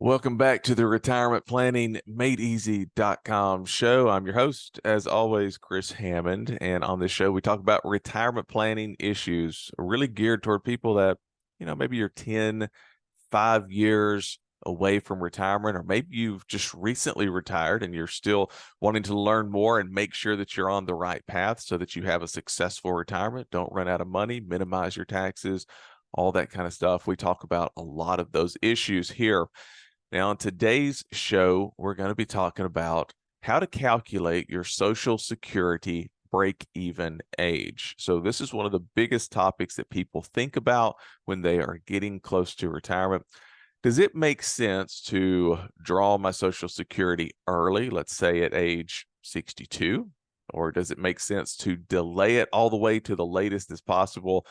Welcome back to the Retirement Planning MadeEasy.com show. I'm your host, as always, Chris Hammond. And on this show, we talk about retirement planning issues really geared toward people that, maybe you're 10, 5 years away from retirement, or maybe you've just recently retired and you're still wanting to learn more and make sure that you're on the right path so that you have a successful retirement. Don't run out of money, minimize your taxes, all that kind of stuff. We talk about a lot of those issues here. Now, on today's show, we're going to be talking about how to calculate your Social Security break-even age. So this is one of the biggest topics that people think about when they are getting close to retirement. Does it make sense to draw my Social Security early, let's say at age 62? Or does it make sense to delay it all the way to the latest as possible,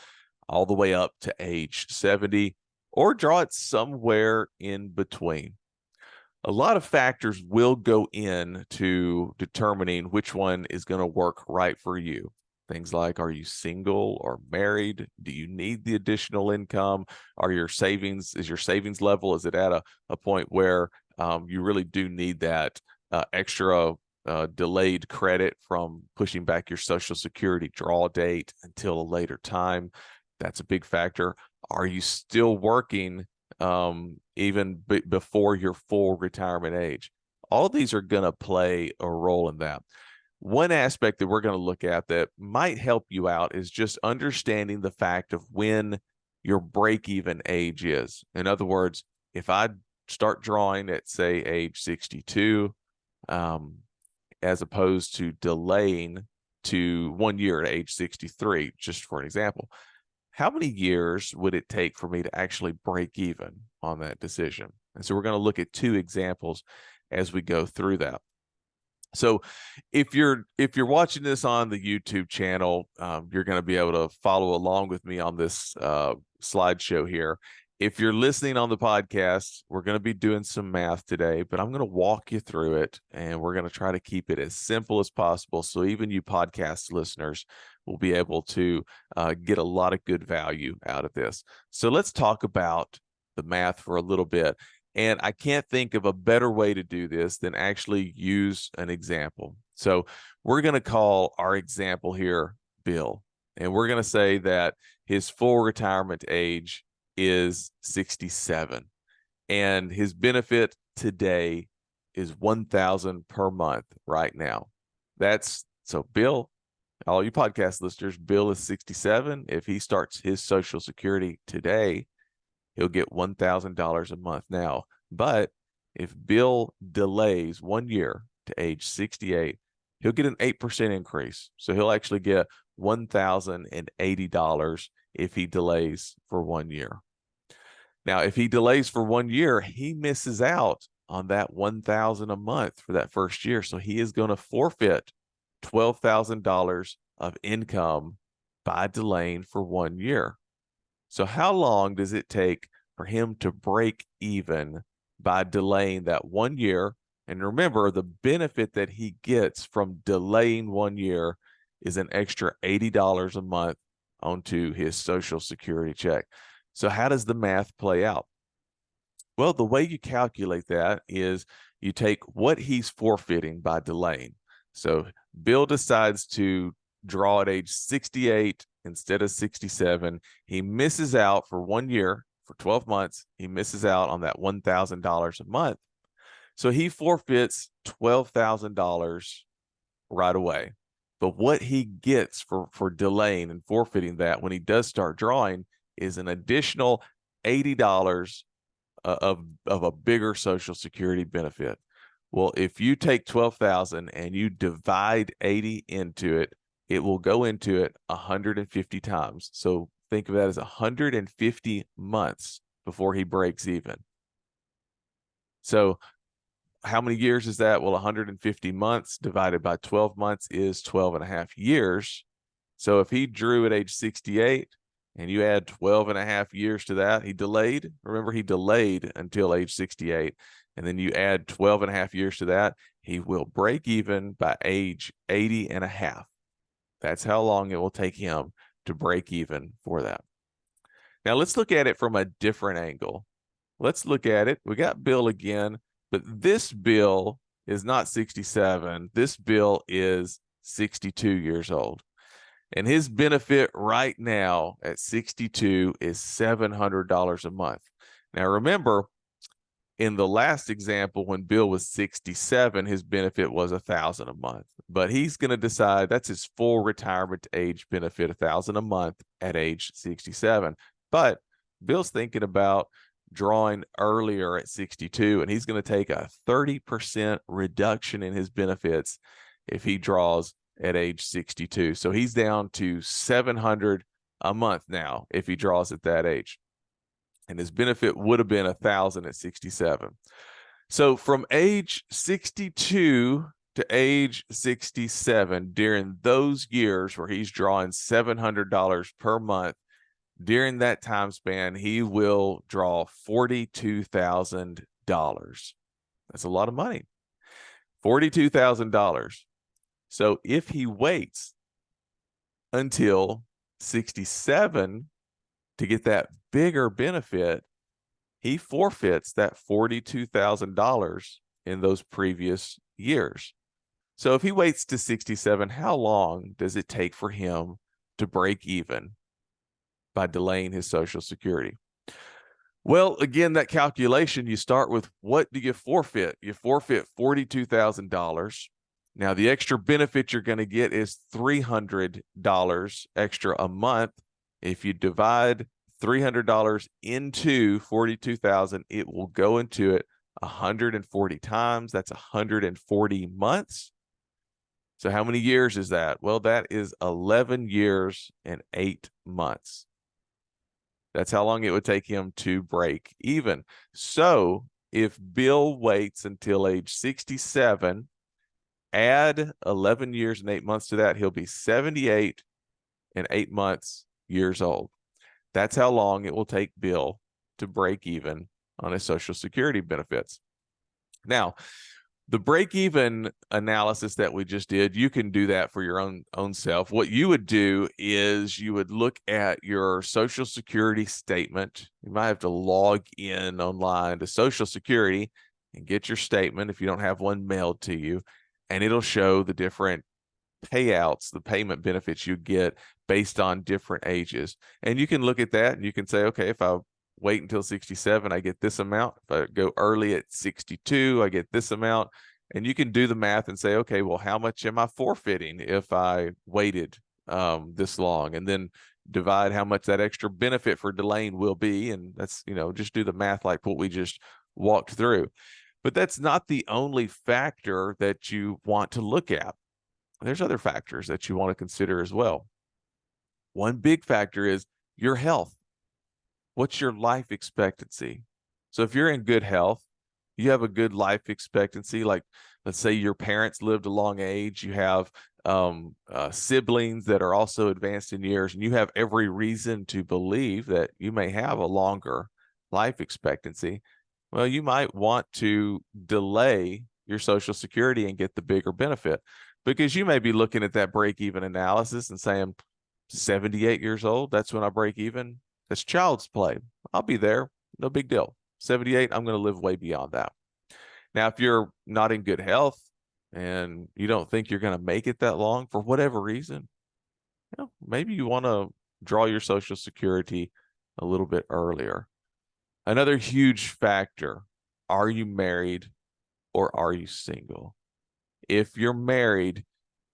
all the way up to age 70? Or draw it somewhere in between? A lot of factors will go into determining which one is going to work right for you. Things like, are you single or married? Do you need the additional income? Is your savings level, is it at a point where you really do need that extra delayed credit from pushing back your Social Security draw date until a later time? That's a big factor. Are you still working even before your full retirement age? All these are going to play a role in that. One aspect that we're going to look at that might help you out is just understanding the fact of when your break-even age is. In other words, if I start drawing at, say, age 62, as opposed to delaying to 1 year at age 63, just for an example, how many years would it take for me to actually break even on that decision? And so we're going to look at two examples as we go through that. So if you're watching this on the YouTube channel, you're going to be able to follow along with me on this slideshow here. If you're listening on the podcast, we're going to be doing some math today, but I'm going to walk you through it, and we're going to try to keep it as simple as possible so even you podcast listeners will be able to get a lot of good value out of this. So let's talk about the math for a little bit. And I can't think of a better way to do this than actually use an example. So we're going to call our example here Bill, and we're going to say that his full retirement age is 67, and his benefit today is $1,000 per month right now. So Bill, all you podcast listeners, Bill is 67. If he starts his Social Security today, he'll get $1,000 a month now. But if Bill delays 1 year to age 68, he'll get an 8% increase. So he'll actually get $1,080 if he delays for 1 year. Now, if he delays for 1 year, he misses out on that $1,000 a month for that first year. So he is going to forfeit $12,000 of income by delaying for 1 year. So how long does it take for him to break even by delaying that 1 year? And remember, the benefit that he gets from delaying 1 year is an extra $80 a month onto his Social Security check. So how does the math play out? Well, the way you calculate that is you take what he's forfeiting by delaying. So Bill decides to draw at age 68 instead of 67. He misses out for 1 year, for 12 months. He misses out on that $1,000 a month. So he forfeits $12,000 right away. But what he gets for delaying and forfeiting that when he does start drawing is an additional $80 of a bigger Social Security benefit. Well, if you take 12,000 and you divide 80 into it, it will go into it 150 times. So think of that as 150 months before he breaks even. So how many years is that? Well, 150 months divided by 12 months is 12 and a half years. So if he drew at age 68 and you add 12 and a half years to that, he delayed. Remember, he delayed until age 68. And then you add 12 and a half years to that, he will break even by age 80 and a half. That's how long it will take him to break even for that. Now let's look at it from a different angle. let's look at it. We got Bill again, but this Bill is not 67. This Bill is 62 years old. And his benefit right now at 62 is $700 a month. Now, remember, in the last example, when Bill was 67, his benefit was $1,000 a month. But he's going to decide that's his full retirement age benefit, $1,000 a month at age 67. But Bill's thinking about drawing earlier at 62, and he's going to take a 30% reduction in his benefits if he draws at age 62. So he's down to $700 a month now if he draws at that age. And his benefit would have been $1,000 at 67. So from age 62 to age 67, during those years where he's drawing $700 per month, during that time span, he will draw $42,000. That's a lot of money. $42,000. So if he waits until 67 to get that bigger benefit, he forfeits that $42,000 in those previous years. So if he waits to 67, how long does it take for him to break even by delaying his Social Security? Well, again, that calculation, you start with, what do you forfeit? You forfeit $42,000. Now, the extra benefit you're going to get is $300 extra a month. If you divide $300 into 42,000, it will go into it 140 times. That's 140 months. So how many years is that? Well, that is 11 years and 8 months. That's how long it would take him to break even. So if Bill waits until age 67, add 11 years and 8 months to that, he'll be 78 and 8 months years old. That's how long it will take Bill to break even on his Social Security benefits. Now, the break-even analysis that we just did, you can do that for your own self. What you would do is you would look at your Social Security statement. You might have to log in online to Social Security and get your statement if you don't have one mailed to you, and it'll show the different payouts, the payment benefits you get based on different ages. And you can look at that and you can say, okay, if I wait until 67, I get this amount. If I go early at 62, I get this amount. And you can do the math and say, okay, well, how much am I forfeiting if I waited this long? And then divide how much that extra benefit for delaying will be. And that's, just do the math like what we just walked through. But that's not the only factor that you want to look at. There's other factors that you want to consider as well. One big factor is your health. What's your life expectancy? So if you're in good health, you have a good life expectancy. Like, let's say your parents lived a long age, you have siblings that are also advanced in years, and you have every reason to believe that you may have a longer life expectancy. Well, you might want to delay your Social Security and get the bigger benefit, because you may be looking at that break-even analysis and saying, 78 years old, that's when I break even. That's child's play. I'll be there. No big deal. 78, I'm going to live way beyond that. Now, if you're not in good health and you don't think you're going to make it that long for whatever reason, maybe you want to draw your Social Security a little bit earlier. Another huge factor, are you married or are you single? If you're married,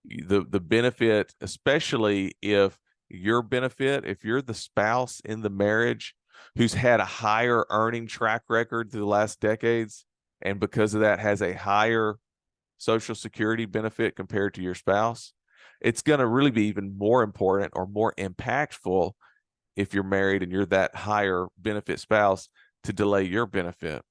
the benefit, especially if your benefit, if you're the spouse in the marriage who's had a higher earning track record through the last decades, and because of that has a higher Social Security benefit compared to your spouse, it's going to really be even more important or more impactful if you're married and you're that higher benefit spouse to delay your benefit.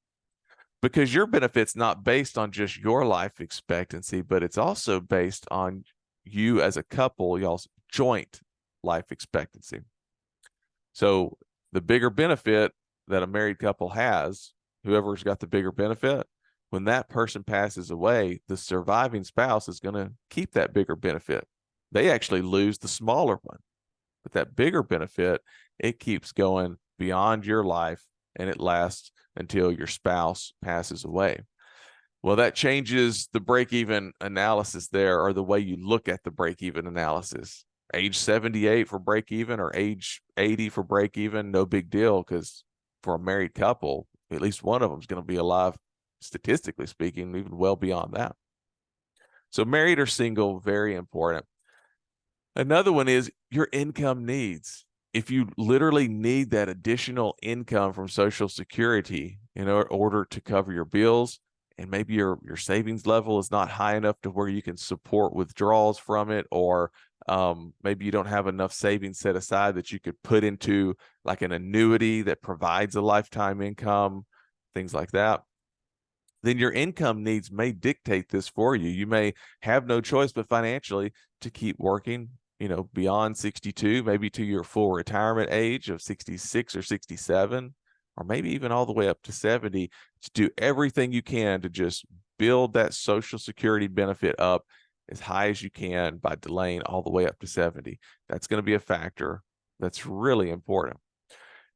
Because your benefit's not based on just your life expectancy, but it's also based on you as a couple, y'all's joint life expectancy. So the bigger benefit that a married couple has, whoever's got the bigger benefit, when that person passes away, the surviving spouse is going to keep that bigger benefit. They actually lose the smaller one, but that bigger benefit, it keeps going beyond your life and it lasts until your spouse passes away. Well, that changes the break-even analysis there, or the way you look at the break-even analysis. Age 78 for break-even or age 80 for break-even, no big deal, because for a married couple, at least one of them is going to be alive, statistically speaking, even well beyond that. So married or single, very important. Another one is your income needs. If you literally need that additional income from Social Security in order to cover your bills, and maybe your savings level is not high enough to where you can support withdrawals from it, or maybe you don't have enough savings set aside that you could put into like an annuity that provides a lifetime income, things like that, then your income needs may dictate this for you. You may have no choice but financially to keep working, beyond 62, maybe to your full retirement age of 66 or 67, or maybe even all the way up to 70, to do everything you can to just build that Social Security benefit up as high as you can by delaying all the way up to 70. That's going to be a factor that's really important.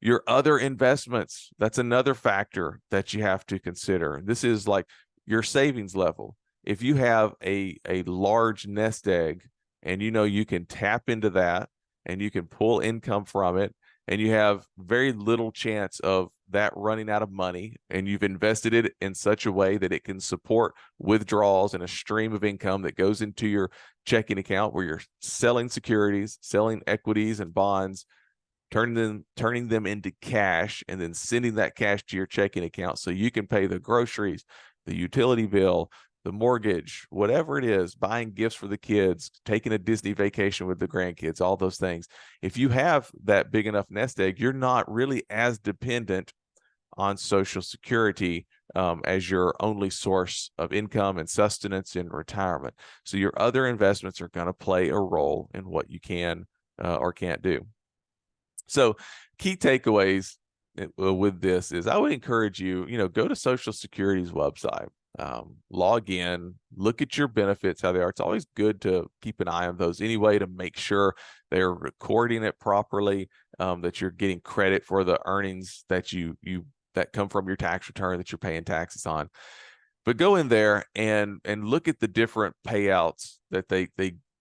Your other investments, that's another factor that you have to consider. This is like your savings level. If you have a large nest egg and you can tap into that and you can pull income from it, and you have very little chance of that running out of money, and you've invested it in such a way that it can support withdrawals and a stream of income that goes into your checking account, where you're selling securities, selling equities and bonds, turning them into cash, and then sending that cash to your checking account so you can pay the groceries, the utility bill, the mortgage, whatever it is, buying gifts for the kids, taking a Disney vacation with the grandkids, all those things. If you have that big enough nest egg, you're not really as dependent on Social Security as your only source of income and sustenance in retirement. So your other investments are going to play a role in what you can or can't do. So key takeaways with this is I would encourage you, go to Social Security's website, log in, look at your benefits, how they are. It's always good to keep an eye on those anyway, to make sure they're recording it properly, that you're getting credit for the earnings that that come from your tax return that you're paying taxes on. But go in there and look at the different payouts that they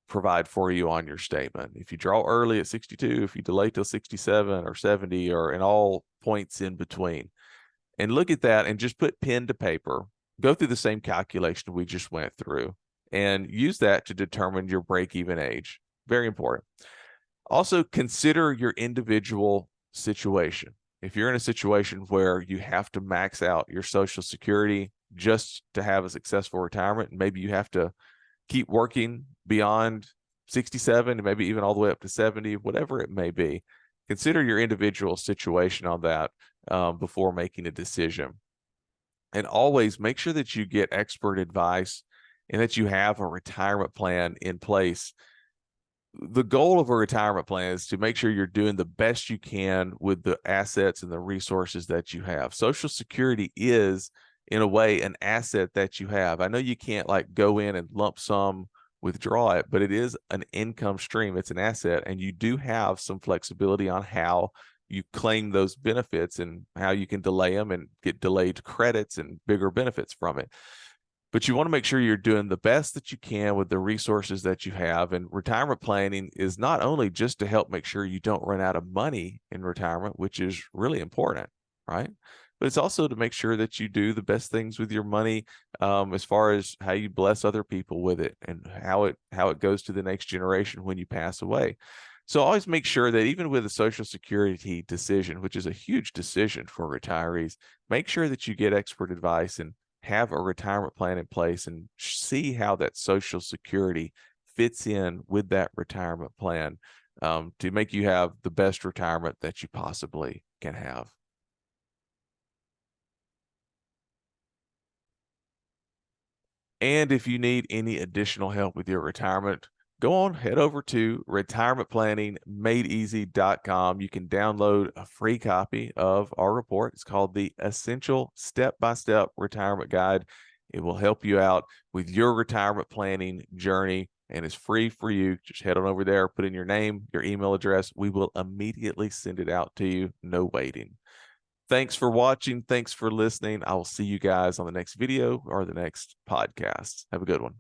provide for you on your statement. If you draw early at 62, if you delay till 67 or 70, or in all points in between, and look at that and just put pen to paper, go through the same calculation we just went through, and use that to determine your break-even age. Very important. Also, consider your individual situation. If you're in a situation where you have to max out your Social Security just to have a successful retirement, and maybe you have to keep working beyond 67 and maybe even all the way up to 70, whatever it may be, consider your individual situation on that before making a decision. And always make sure that you get expert advice and that you have a retirement plan in place. The goal of a retirement plan is to make sure you're doing the best you can with the assets and the resources that you have. Social Security is, in a way, an asset that you have. I know you can't like go in and lump sum withdraw it, but it is an income stream. It's an asset, and you do have some flexibility on how you claim those benefits and how you can delay them and get delayed credits and bigger benefits from it. But you want to make sure you're doing the best that you can with the resources that you have. And retirement planning is not only just to help make sure you don't run out of money in retirement, which is really important, right? But it's also to make sure that you do the best things with your money, as far as how you bless other people with it and how it goes to the next generation when you pass away. So always make sure that even with a Social Security decision, which is a huge decision for retirees, make sure that you get expert advice and have a retirement plan in place, and see how that Social Security fits in with that retirement plan, to make you have the best retirement that you possibly can have. And if you need any additional help with your retirement, head over to retirementplanningmadeeasy.com. You can download a free copy of our report. It's called the Essential Step-by-Step Retirement Guide. It will help you out with your retirement planning journey, and it's free for you. Just head on over there, put in your name, your email address. We will immediately send it out to you. No waiting. Thanks for watching. Thanks for listening. I will see you guys on the next video or the next podcast. Have a good one.